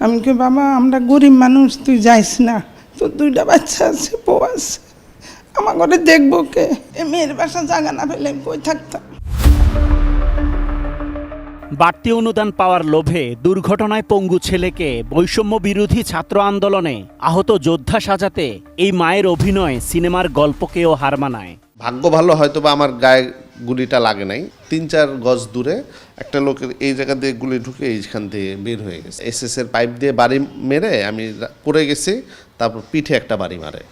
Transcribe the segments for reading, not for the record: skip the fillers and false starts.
আমি কি বাবা আমরা গরিব মানুষ, তুই যাইস না, তোর 2টা বাচ্চা আছে, বউ আছে, আমার ঘরে দেখবো কে? এই মেয়ের বাসা জায়গা না পেলে আমি কই থাকতাম। বাড়তি অনুদান পাওয়ার লোভে দুর্ঘটনায় পঙ্গু ছেলেকে বৈষম্য বিরোধী ছাত্র আন্দোলনে আহত যোদ্ধা সাজাতে এই মায়ের অভিনয় সিনেমার গল্পকেও হার মানায়। ভাগ্য ভালো, হয়তো বা আমার গায়ে গুলিটা লাগে নাই। 3-4 গজ দূরে একটা লোকের এই জায়গা দিয়ে গুলি ঢুকে এইখান দিয়ে বের হয়ে গেছে। এসএসের পাইপ দিয়ে বাড়ি মেরে আমি পড়ে গেছি, তারপর পিঠে একটা বাড়ি মারে।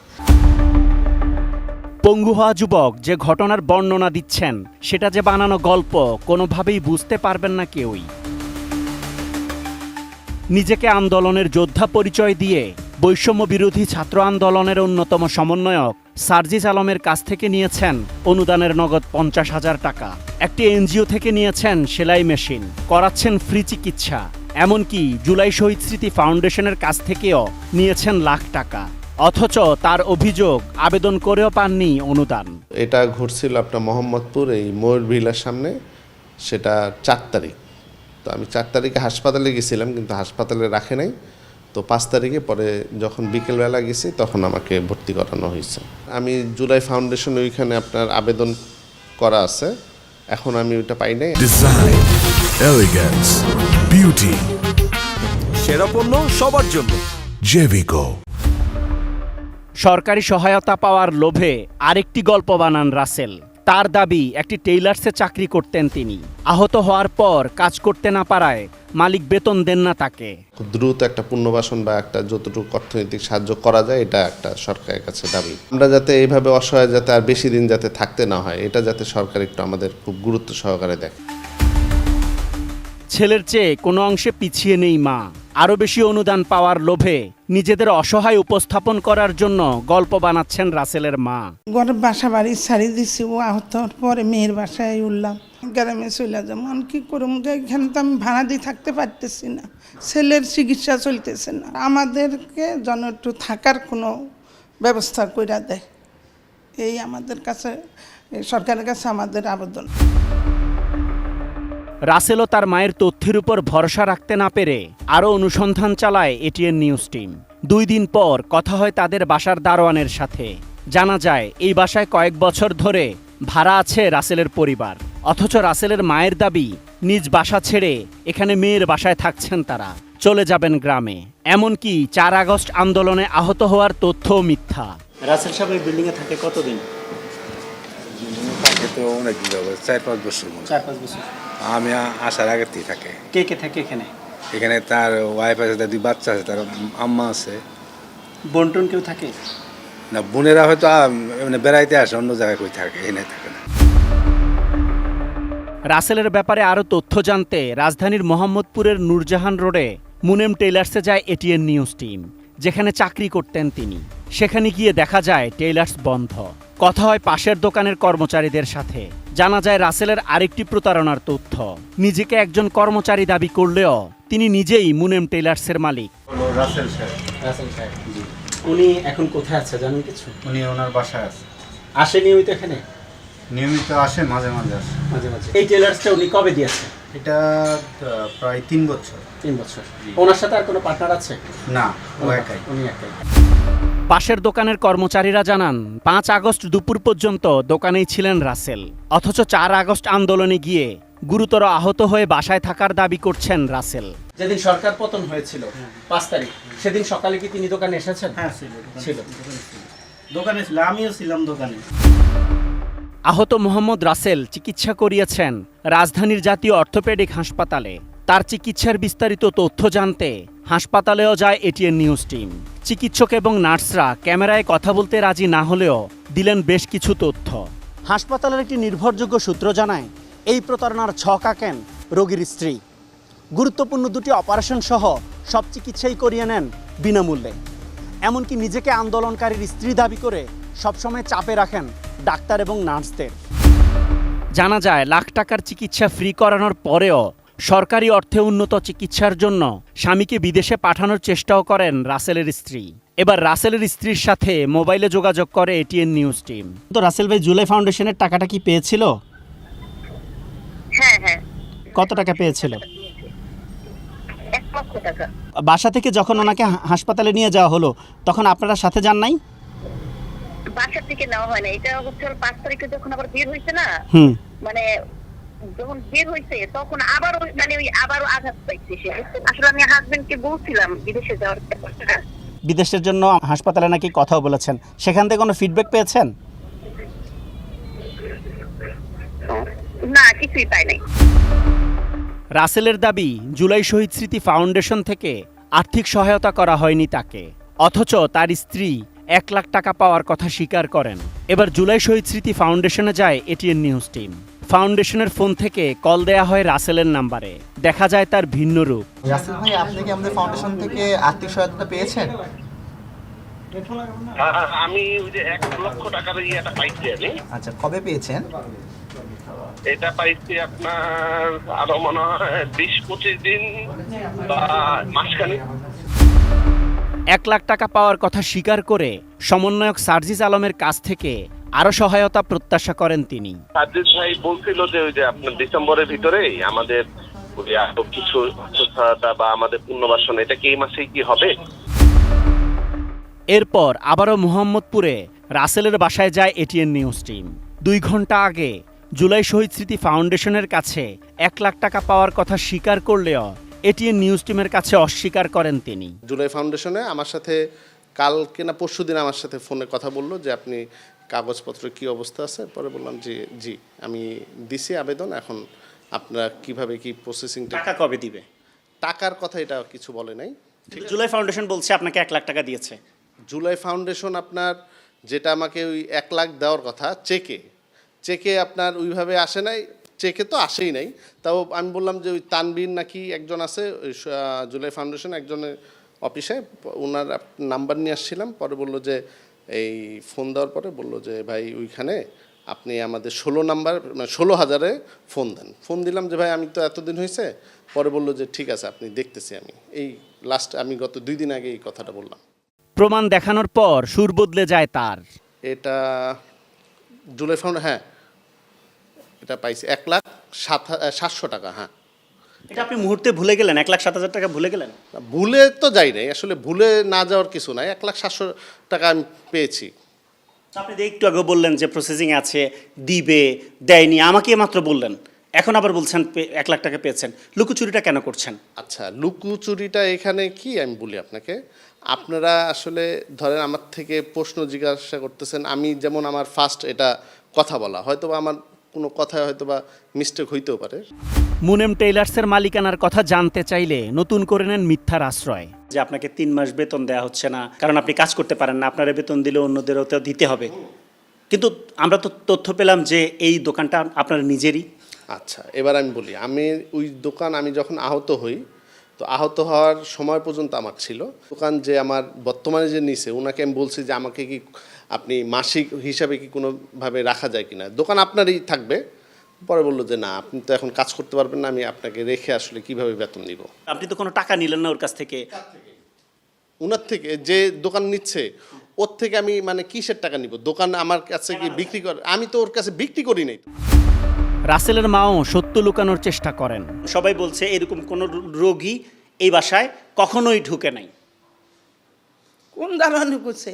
পঙ্গু হওয়া যুবক যে ঘটনার বর্ণনা দিচ্ছেন সেটা যে বানানো গল্প কোনোভাবেই বুঝতে পারবেন না কেউই। নিজেকে আন্দোলনের যোদ্ধা পরিচয় দিয়ে বৈষম্য বিরোধী ছাত্র আন্দোলনের অন্যতম সমন্বয়ক সার্জিস আলমের কাছ থেকে নিয়েছেন অনুদানের নগদ 50,000 টাকা। একটি এনজিও থেকে নিয়েছেন সেলাই মেশিন, করাচ্ছেন ফ্রি চিকিৎসা, এমনকি জুলাই শহীদ স্মৃতি ফাউন্ডেশনের কাছ থেকেও নিয়েছেন লাখ টাকা। অথচ তার অভিযোগ আবেদন করেও পাননি অনুদান। এটা ঘটছিল আপনার মোহাম্মদপুর এই ময়ূর ভিলার সামনে, সেটা 4 তারিখ। তো আমি 4 তারিখে হাসপাতালে গেছিলাম, কিন্তু হাসপাতালে রাখে নাই। তো 5 তারিখে পরে যখন বিকেলবেলা গেছি তখন আমাকে ভর্তি করানো হয়েছে। আমি জুলাই ফাউন্ডেশন ওইখানে আপনার আবেদন করা আছে, এখন আমি ওইটা পাই নাই। ডিজাইন, এলিগেন্স, বিউটি, সেরা পণ্য সবার জন্য জেভিকো। সরকারি সহায়তা পাওয়ার লোভে আরেকটি গল্প বানান রাসেল। তার দাবি একটি টেইলার্সে চাকরি করতেন তিনি। আহত হওয়ার পর কাজ করতে না পারায় মালিক বেতন দেন না তাকে। খুব দ্রুত একটা পুনর্বাসন বা একটা যতটুকু অর্থনৈতিক সাহায্য করা যায়, এটা একটা সরকারের কাছে দাবি। আমরা যাতে এইভাবে অসহায় যাতে আর বেশি দিন যাতে থাকতে না হয়, এটা যাতে সরকার একটু আমাদের খুব গুরুত্ব সহকারে দেখে। ছেলের চেয়ে কোনো অংশে পিছিয়ে নেই মা। আরও বেশি অনুদান পাওয়ার লোভে নিজেদের অসহায় উপস্থাপন করার জন্য গল্প বানাচ্ছেন রাসেলের মা। ঘরের বাসা বাড়ি ছাড়ি দিছি, ও আহত হওয়ার পরে মেয়ের বাসায় উঠলাম, গ্রামে চলে যাবো। আমি কি করবো, এখানে তো আমি ভাড়া দিয়ে থাকতে পারতেছি না, ছেলের চিকিৎসা চলতেছে না। আমাদেরকে যেন একটু থাকার কোনো ব্যবস্থা করে দেয়, এই আমাদের কাছে সরকারের কাছে আমাদের আবেদন। রাসেলও তার মায়ের তথ্যের উপর ভরসা রাখতে না পেরে আরও অনুসন্ধান চালায় এটিএন নিউজ টিম। 2 দিন পর কথা হয় তাদের বাসার দারোয়ানের সাথে। জানা যায় এই বাসায় কয়েক বছর ধরে ভাড়া আছে রাসেলের পরিবার। অথচ রাসেলের মায়ের দাবি নিজ বাসা ছেড়ে এখানে মেয়ের বাসায় থাকছেন তারা, চলে যাবেন গ্রামে। এমনকি 4 আগস্ট আন্দোলনে আহত হওয়ার তথ্যও মিথ্যা। রাসেল সাহেব এই বিল্ডিংয়ে থাকে কতদিন? থাকে তো অনেক দিন যাবে, 4-5 বছর। 4-5 বছর। আমি আসার আগের থেকে থাকে। কে কে থাকে এখানে? এখানে তার ওয়াইফ আছে, তার 2 বাচ্চা আছে, তার আম্মা আছে। বন্টন কেউ থাকে না, বোনেরা হয়তো মানে বেড়াইতে আসে, অন্য জায়গায় কই থাকে, এখানে থাকে না। রাসেলের ব্যাপারে আরও তথ্য জানতে রাজধানীর মোহাম্মদপুরের নূরজাহান রোডে মুনেম টেইলার্সে যায় এটিএন নিউজ টিম, যেখানে চাকরি করতেন তিনি। সেখানে গিয়ে দেখা যায় টেইলার্স বন্ধ। কথা হয় পাশের দোকানের কর্মচারীদের সাথে। জানা যায় রাসেলের আরেকটি প্রতারণার তথ্য। নিজেকে একজন কর্মচারী দাবি করলেও তিনি নিজেই মুনেম টেইলার্সের মালিক। রাসেল সাহেব জি। উনি এখন কোথায় আছে জানেন কিছু? উনি ওনার বাসায় আছে। আসে নিয়মিত এখানে? নিয়মিত আসে, মাঝে মাঝে আসে। মাঝে মাঝে। এই টেইলার্সটা উনি কবে দিয়েছে? এটা প্রায় 3 বছর। 3 বছর। ওনার সাথে আর কোনো পার্টনার আছে? না, ও একাই। উনি একাই। পাশের দোকানের কর্মচারীরা জানান 5 আগস্ট দুপুর পর্যন্ত দোকানেই ছিলেন রাসেল। অথচ 4 আগস্ট আন্দোলনে গিয়ে গুরুতর আহত হয়ে বাসায় থাকার দাবি করছেন রাসেল। যেদিন সরকার পতন হয়েছিল 5 তারিখ, সেদিন সকালে কি তিনি দোকানে এসেছেন? হ্যাঁ ছিল। দোকানে ছিল, আমিও ছিলাম দোকানে। আহত মোহাম্মদ রাসেল চিকিৎসা করিয়েছেন রাজধানীর জাতীয় অর্থোপেডিক হাসপাতালে। তার চিকিৎসার বিস্তারিত তথ্য জানতে হাসপাতালেও যায় এটিএন নিউজ টিম। চিকিৎসক এবং নার্সরা ক্যামেরায় কথা বলতে রাজি না হলেও দিলেন বেশ কিছু তথ্য। হাসপাতালের একটি নির্ভরযোগ্য সূত্র জানায় এই প্রতারণার ছক আঁকেন রোগীর স্ত্রী। গুরুত্বপূর্ণ 2টি অপারেশন সহ সব চিকিৎসাই করিয়ে নেন বিনামূল্যে। এমনকি নিজেকে আন্দোলনকারীর স্ত্রী দাবি করে সবসময় চাপে রাখেন ডাক্তার এবং নার্সদের। জানা যায় লাখ টাকার চিকিৎসা ফ্রি করানোর পরেও সরকারি অর্থে উন্নত চিকিৎসার জন্য স্বামীকে বিদেশে পাঠানোর চেষ্টাও করেন রাসেলের স্ত্রী। এবার রাসেলের স্ত্রীর সাথে মোবাইলে যোগাযোগ করে এটিএন নিউজ টিম। তো রাসেল ভাই জুলাই ফাউন্ডেশনের টাকাটা কি পেয়েছিল? হ্যাঁ। কত টাকা পেয়েছিল? লক্ষ টাকা। বাসা থেকে যখন ওনাকে হাসপাতালে নিয়ে যাওয়া হলো তখন আপনারা সাথে যান নাই? বাসা থেকে নেওয়া হয় না, এটা হচ্ছে 5 তারিখে যখন আবার বের হয়েছে না, হুম। মানে যখন বের হয়েছে তখন আবারও মানে ওই আবারও আঘাত পাইছে সে। আসলে আমি হাজবেন্ডকে বলছিলাম বিদেশে যাওয়ার ব্যাপারটা। বিদেশের জন্য হাসপাতালে নাকি কথাও বলেছেন, সেখান থেকে কোনো ফিডব্যাক পেয়েছেন? না, কিছুই পাই নাই। রাসেলের দাবি জুলাই শহীদ স্মৃতি ফাউন্ডেশন থেকে আর্থিক সহায়তা করা হয়নি তাকে, অথচ তার স্ত্রী 1 লাখ টাকা পাওয়ার কথা স্বীকার করেন। এবার জুলাই শহীদ স্মৃতি ফাউন্ডেশনে যায় এটিএন নিউজ টিম। ফাউন্ডেশনের ফোন থেকে কল দেয়া হয় রাসেলের নাম্বারে, দেখা যায় তার ভিন্ন রূপ। রাসেল ভাই, আপনি কি আমাদের ফাউন্ডেশন থেকে আর্থিক সহায়তা পেয়েছেন? আমি ওই যে 1 লক্ষ টাকার ইয়েটা পাইছি আমি। আচ্ছা, কবে পেয়েছেন? এটা পাইছি আপনার আরো মনে হয় 20-25 দিন বা মাসখানেক। 1 লাখ টাকা পাওয়ার কথা স্বীকার করে সমন্বয়ক সার্জিস আলমের কাছ থেকে আরো সহায়তা প্রত্যাশা করেন তিনি। সাজিদ ভাই বলছিল যে ওই যে আপনার ডিসেম্বরের ভিতরেই আমাদের ওই আরো কিছু সহায়তা বা আমাদের পুনর্বাসন, এটা কি এই মাসেই কি হবে? এরপর আবারও মোহাম্মদপুরে রাসেলের বাসায় যায় এটিএন নিউজ টিম। 2 ঘন্টা আগে জুলাই শহীদ স্মৃতি ফাউন্ডেশনের কাছে 1 লাখ টাকা পাওয়ার কথা স্বীকার করলেও এটিএন নিউজ টিমের কাছে অস্বীকার করেন তিনি। জুলাই ফাউন্ডেশনে আমার সাথে কালকে না পরশু দিন আমার সাথে ফোনে কথা বললো যে আপনি কাগজপত্র কি অবস্থা আছে। পরে বললাম যে জি আমি দিছি আবেদন, এখন আপনারা কিভাবে কি প্রসেসিং। টাকা কবে দিবে? টাকার কথা এটা কিছু বলে নাই। জুলাই ফাউন্ডেশন বলছে আপনাকে 1 লাখ টাকা দিয়েছে। জুলাই ফাউন্ডেশন আপনার যেটা আমাকে ওই 1 লাখ দেওয়ার কথা চেকে আপনার ওইভাবে আসে নাই, চেকে তো আসেই নাই। তাও আমি বললাম যে ওই তানবীর নাকি একজন আছে ওই জুলাই ফাউন্ডেশন একজনের অফিসে, ওনার নাম্বার নিয়ে আসছিলাম। পরে বললো যে এই ফোন দেওয়ার পরে বললো যে ভাই ওইখানে আপনি আমাদের 16 নাম্বার মানে 16,000-এ ফোন দেন। ফোন দিলাম যে ভাই আমি তো এতদিন হয়েছে। পরে বললো যে ঠিক আছে আপনি দেখতেছি। আমি এই লাস্ট আমি গত 2 দিন আগে এই কথাটা বললাম। প্রমাণ দেখানোর পর সুর বদলে যায় তার। এটা জুলাই ফাউন্ড, হ্যাঁ এটা পাইছি 1,07,700 টাকা। হ্যাঁ, এটা আপনি মুহূর্তে ভুলে গেলেন? 1,07,000 টাকা ভুলে গেলেন? ভুলে তো যাই নাই, আসলে ভুলে না যাওয়ার কিছু নাই। 1,07,000 টাকা আমি পেয়েছি। আপনি একটু আগে বললেন যে প্রসেসিং আছে, দিবে, দেয়নি, আমাকে মাত্র বললেন, এখন আবার বলছেন 1 লাখ টাকা পেয়েছেন। লুকোচুরিটা কেন করছেন? আচ্ছা, লুকোচুরিটা এখানে কি আমি বলি আপনাকে। আপনারা আসলে ধরেন আমার থেকে প্রশ্ন জিজ্ঞাসা করতেছেন, আমি যেমন আমার ফার্স্ট এটা কথা বলা, হয়তো বা আমার কোনো কথায় হয়তো বা মিস্টেক হইতেও পারে। মুনেম টেইলার্সের মালিকানার কথা জানতে চাইলে নতুন করে নেন মিথ্যার আশ্রয়, যে আপনাকে 3 মাস বেতন দেওয়া হচ্ছে না কারণ আপনি কাজ করতে পারেন না, আপনারা বেতন দিলে অন্যদেরও তো দিতে হবে। কিন্তু আমরা তো তথ্য পেলাম যে এই দোকানটা আপনার নিজেরই। আচ্ছা, এবার আমি বলি, আমি ওই দোকান আমি যখন আহত হই, তো আহত হওয়ার সময় পর্যন্ত আমার ছিল দোকান। যে আমার বর্তমানে যে নিছে ওনাকে আমি বলছি যে আমাকে কি আপনি মাসিক হিসাবে কি কোনোভাবে রাখা যায় কিনা, দোকান আপনারই থাকবে। পরে বললো যে না, আপনি তো এখন কাজ করতে পারবেন না, আমি আপনাকে রেখে আসলে কিভাবে বেতন নিব। আপনি তো কোনো টাকা নিলেন না ওর কাছ থেকে? ওনার থেকে যে দোকান নিচ্ছে ওর থেকে আমি মানে কিসের টাকা নিব? দোকান আমার কাছে কি বিক্রি করে? আমি তো ওর কাছে বিক্রি করি নাই। রাসেলের মাও সত্য লুকানোর চেষ্টা করেন। সবাই বলছে এরকম কোনো রোগী এই বাসায় কখনোই ঢুকে নাই। কোন দারোয়ান ঢুকেছে?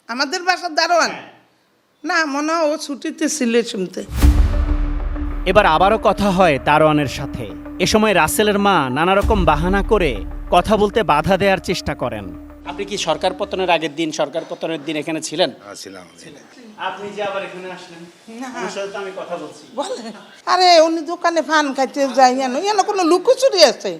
আমাদের বাসার দারোয়ান না, মনে হয় ও ছুটিতে ছিল শুনতে। এবার আবারও কথা হয় দারোয়ানের সাথে। এ সময় রাসেলের মা নানা রকম বাহানা করে কথা বলতে বাধা দেওয়ার চেষ্টা করেন। আপনি কি সরকার পতনের আগের দিন, সরকার পতনের দিন এখানে ছিলেন? ছিলাম। আপনি যে আবার এখানে আসলেন, ওনার সাথে তো আমি কথা বলছি। বলে আরে উনি দোকানে পান খাইতে যাই এনে কোনো লুকোচুরি আছে?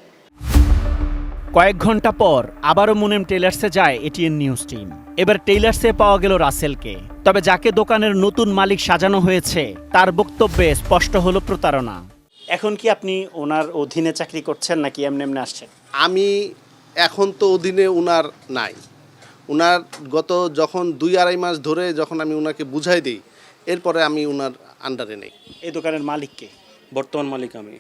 কয়েক ঘন্টা পর আবারও মুনেম টেইলার্সে যায় এটিএন নিউজ টিম। এবার টেইলার্সে পাওয়া গেল রাসেলকে। তবে যাকে দোকানের নতুন মালিক সাজানো হয়েছে তার বক্তব্যে স্পষ্ট হলো প্রতারণা। এখন কি আপনি ওনার অধীনে চাকরি করছেন নাকি এমনি এমনি আসছেন? আমি এখন তো অধীনে উনার নাই। উনার গত যখন 2-2.5 মাস ধরে যখন আমি উনাকে বুঝাই দিই, এরপরে আমি উনার আন্ডারে নেই। এই দোকানের মালিককে? বর্তমান মালিক আমি।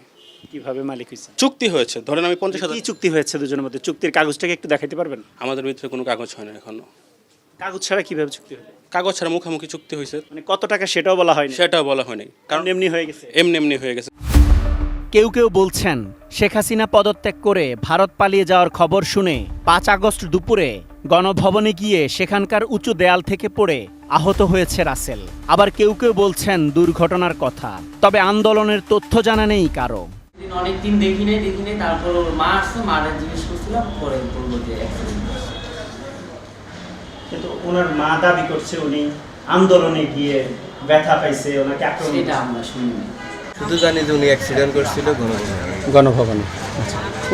কিভাবে মালিক হয়েছে? চুক্তি হয়েছে, ধরেন আমি 50,000। কি চুক্তি হয়েছে দুজনের মধ্যে? চুক্তির কাগজটাকে একটু দেখাইতে পারবেন? আমাদের ভিতরে কোনো কাগজ হয় না এখনো। কাগজ ছাড়া কিভাবে চুক্তি হবে? কাগজ ছাড়া মুখামুখি চুক্তি হয়েছে। মানে কত টাকা সেটাও বলা হয়নি? সেটাও বলা হয়নি, কারণ এমনি হয়ে গেছে। এমনি হয়ে গেছে। কেউ কেউ বলছেন শেখ হাসিনা পদত্যাগ করে ভারত পালিয়ে যাওয়ার খবর শুনে 5 আগস্ট দুপুরে গণভবনে গিয়ে সেখানকার উঁচু দেয়াল থেকে পড়ে আহত হয়েছে রাসেল। আবার কেউ কেউ বলছেন দুর্ঘটনার কথা, তবে আন্দোলনের তথ্য জানা নেই কারো। অনেকদিন দেখি নাই তারপর ওর মা আসছে, মারা জিজ্ঞেস করছিলাম, পরে বলবো যে accident হয়েছে। কিন্তু ওনার মা দাবি করছে উনি আন্দোলনে গিয়ে ব্যথা পাইছে, ওনাকে আক্রমণ সেটা আমরা শুনিনি। শুধু জানি যে উনি অ্যাক্সিডেন্ট করছিল গণভবনে।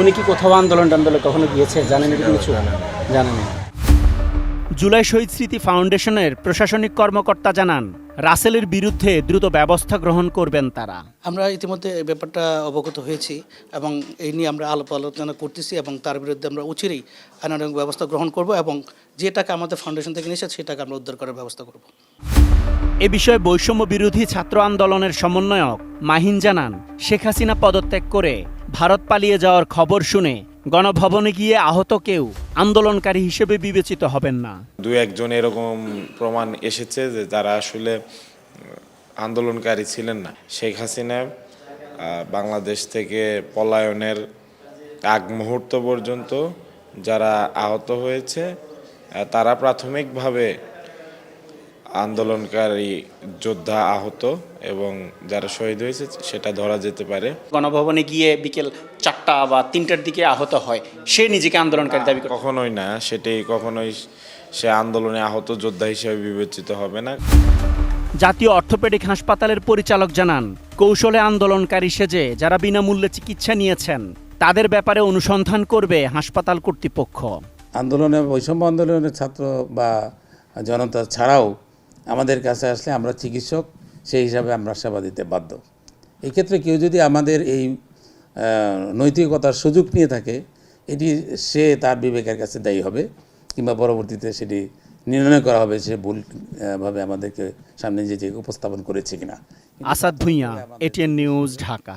উনি কি কোথাও আন্দোলন কখনো গিয়েছে জানেন কিছু? জানেন। জুলাই শহীদ স্মৃতি ফাউন্ডেশনের প্রশাসনিক কর্মকর্তা জানান, রাসেলের বিরুদ্ধে দ্রুত ব্যবস্থা গ্রহণ করবেন তারা। আমরা ইতিমধ্যে এই ব্যাপারটা অবগত হয়েছি এবং এই নিয়ে আমরা আলাপ আলোচনা করতেছি এবং তার বিরুদ্ধে আমরা অচিরেই আইনানুগ ব্যবস্থা গ্রহণ করব এবং যে টাকা আমাদের ফাউন্ডেশন থেকে নিয়েছে সেই টাকা আমরা উদ্ধার করার ব্যবস্থা করব। এ বিষয়ে বৈষম্য বিরোধী ছাত্র আন্দোলনের সমন্বয়ক মাহিন জানান, শেখ হাসিনা পদত্যাগ করে ভারত পালিয়ে যাওয়ার খবর শুনে গণভবনে গিয়ে আহত কেউ আন্দোলনকারী হিসেবে বিবেচিত হবেন না। 2-1 এরকম প্রমাণ এসেছে যে যারা আসলে আন্দোলনকারী ছিলেন না। শেখ হাসিনা বাংলাদেশ থেকে পলায়নের আগ মুহূর্ত পর্যন্ত যারা আহত হয়েছে তারা প্রাথমিকভাবে আন্দোলনকারী যোদ্ধা আহত এবং যারা শহীদ হয়েছে সেটা ধরা যেতে পারে। গণভবনে গিয়ে বিকেল 4টা বা 3টার দিকে আহত হয়, সে নিজেকে আন্দোলনকারী দাবি করে? কখনোই না, সেটাই কখনোই সে আন্দোলনে আহত যোদ্ধা হিসেবে বিবেচিত হবে না। জাতীয় অর্থোপেডিক হাসপাতালের পরিচালক জানান, কৌশলে আন্দোলনকারী সেজে যারা বিনামূল্যে চিকিৎসা নিয়েছেন তাদের ব্যাপারে অনুসন্ধান করবে হাসপাতাল কর্তৃপক্ষ। আন্দোলনে বৈষম্য আন্দোলনের ছাত্র বা জনতা ছাড়াও আমাদের কাছে আসলে আমরা চিকিৎসক, সেই হিসাবে আমরা সেবা দিতে বাধ্য। এক্ষেত্রে কেউ যদি আমাদের এই নৈতিকতার সুযোগ নিয়ে থাকে, এটি সে তার বিবেকের কাছে দায়ী হবে কিংবা পরবর্তীতে সেটি নির্ণয় করা হবে সে ভুলভাবে আমাদেরকে সামনে যে উপস্থাপন করেছে কিনা। Asad Bhuiyan, ATN news, Dhaka.